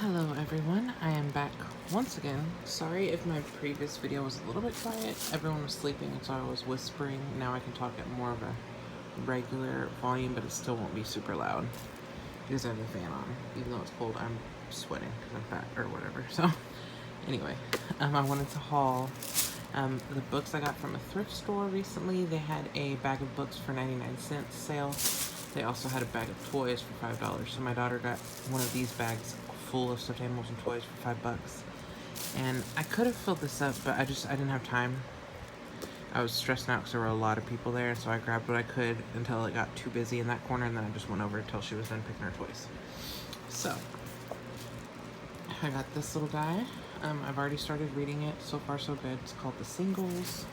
Hello everyone, I am back once again. Sorry if my previous video was a little bit quiet. Everyone was sleeping and so I was whispering. Now I can talk at more of a regular volume, but it still won't be super loud because I have the fan on. Even though it's cold, I'm sweating because I'm fat or whatever. So anyway, I wanted to haul the books I got from a thrift store recently. They had a bag of books for 99 cents sale. They also had a bag of toys for $5. So my daughter got one of these bags full of stuffed animals and toys for $5. And I could have filled this up, but I didn't have time. I was stressed out because there were a lot of people there, so I grabbed what I could until it got too busy in that corner, and then I just went over until she was done picking her toys. So I got this little guy. I've already started reading it. So far so good. It's called The Singles.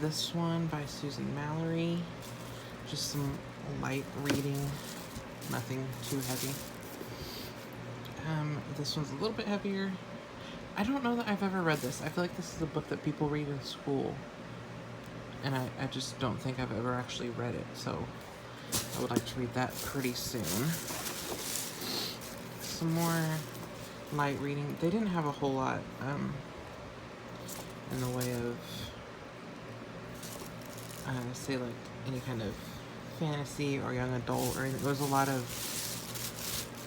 This one by Susan Mallory. Just some light reading. Nothing too heavy. This one's a little bit heavier. I don't know that I've ever read this. I feel like this is a book that people read in school. And I just don't think I've ever actually read it. So I would like to read that pretty soon. Some more light reading. They didn't have a whole lot in the way of say like any kind of fantasy or young adult or anything. There was a lot of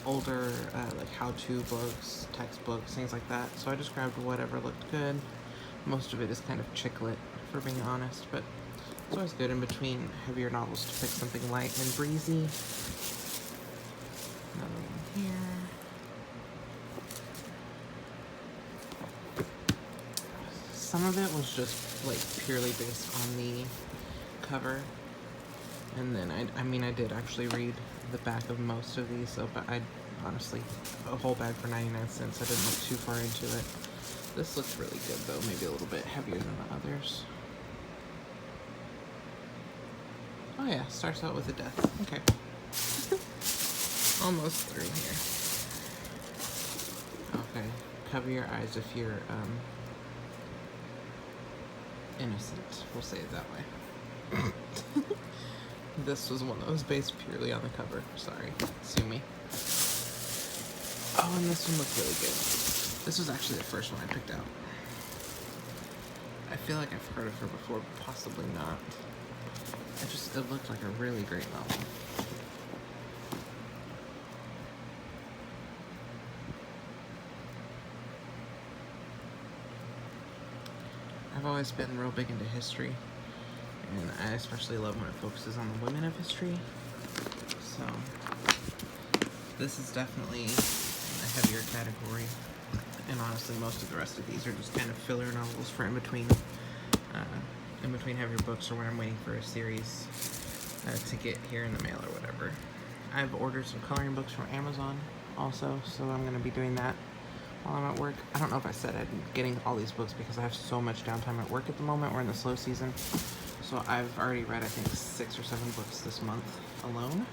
older like how-to books, textbooks, things like that. So I just grabbed whatever looked good. Most of it is kind of chick lit, for being honest, but it's always good in between heavier novels to pick something light and breezy. Another one here. Some of it was just like purely based on the cover, and then I did actually read the back of most of these, so but I honestly, a whole bag for 99 cents, I didn't look too far into it. This looks really good though, maybe a little bit heavier than the others. Oh yeah, starts out with a death. Okay. Almost through here. Okay, cover your eyes if you're innocent, we'll say it that way. This was one that was based purely on the cover. Sorry, sue me. Oh, and this one looked really good. This was actually the first one I picked out. I feel like I've heard of her before, but possibly not. It looked like a really great novel. I've always been real big into history, and I especially love when it focuses on the women of history. So this is definitely a heavier category, and honestly most of the rest of these are just kind of filler novels for in between heavier books, or when I'm waiting for a series to get here in the mail or whatever. I've ordered some coloring books from Amazon also, so I'm going to be doing that while I'm at work. I don't know if I said I'm getting all these books because I have so much downtime at work at the moment. We're in the slow season. So I've already read, I think, 6 or 7 books this month alone.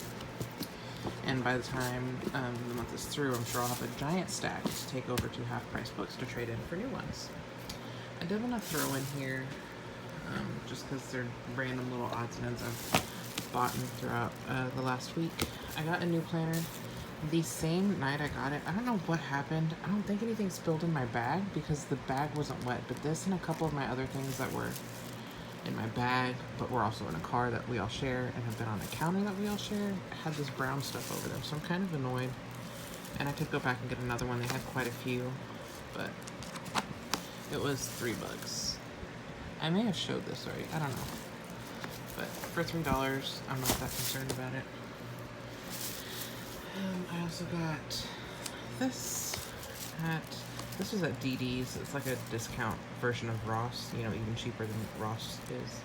And by the time the month is through, I'm sure I'll have a giant stack to take over to half-price books to trade in for new ones. I did want to throw in here, just because they're random little odds and ends I've bought throughout the last week. I got a new planner the same night I got it. I don't know what happened. I don't think anything spilled in my bag because the bag wasn't wet, but this and a couple of my other things that were in my bag, but we're also in a car that we all share and have been on a counter that we all share, had this brown stuff over them, so I'm kind of annoyed. And I could go back and get another one. They had quite a few, but it was $3. I may have showed this already, I don't know. But for $3, I'm not that concerned about it. I also got this this was at DD's. It's like a discount version of Ross, you know, even cheaper than Ross is.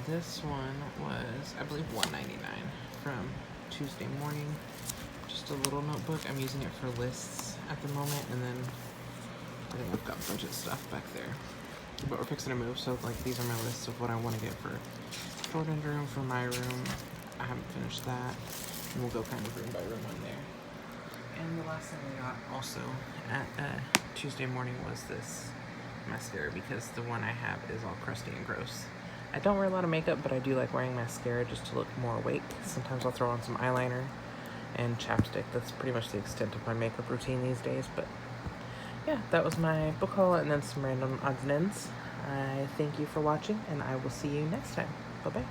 This one was, I believe, $1.99 from Tuesday Morning. Just a little notebook. I'm using it for lists at the moment, and then I think I've got budget stuff back there. But we're fixing to move, so like these are my lists of what I want to get for Jordan's room, for my room. I haven't finished that. And we'll go kind of room by room on there. And the last thing I got also at Tuesday Morning was this mascara, because the one I have is all crusty and gross. I don't wear a lot of makeup, but I do like wearing mascara just to look more awake. Sometimes I'll throw on some eyeliner and chapstick. That's pretty much the extent of my makeup routine these days, but yeah, that was my book haul and then some random odds and ends. I thank you for watching, and I will see you next time. Bye-bye.